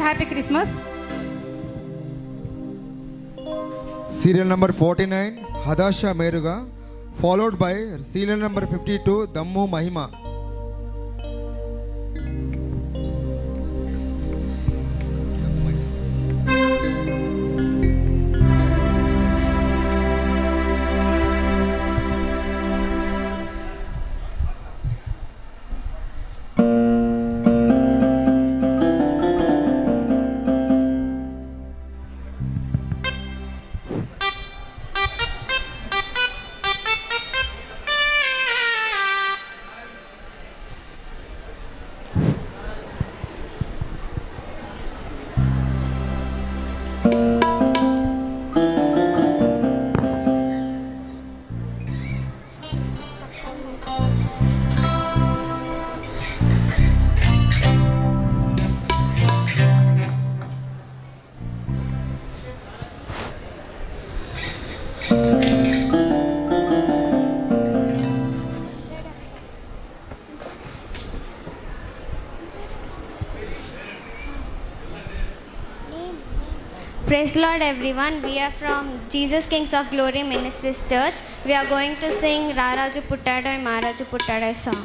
Happy Christmas. Serial number 49 Hadassah Meruga, followed by serial number 52 Dammu Mahima. Praise Lord everyone. We are from Jesus Kings of Glory Ministries Church. We are going to sing Raraju Puttadoi Maraju Puttadoi song.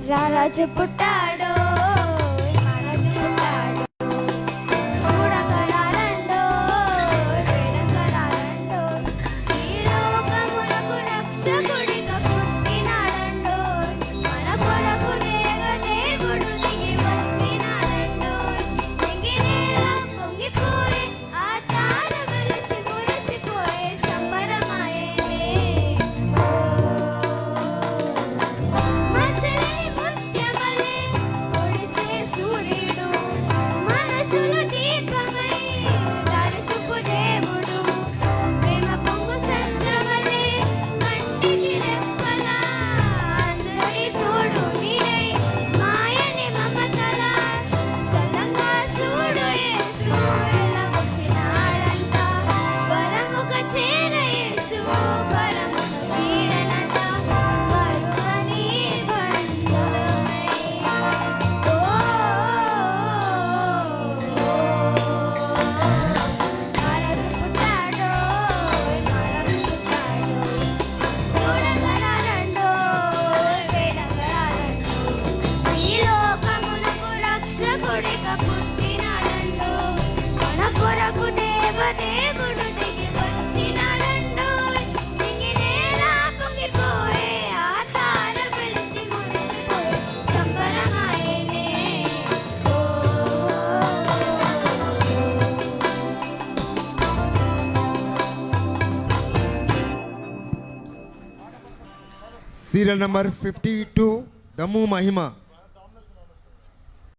Raraju puttado Maraju puttado Sudakararando Vedakararando Ee lokamulaku rakshakudika puttinadando Mana koraku devadevudu digi vachinadando Enginela pongipoye aa tara velisi murisipoye sambaramagene దేవుడు దిగి వచ్చినాడండోయ్ దిగినే Serial number 52, Dammu Mahima.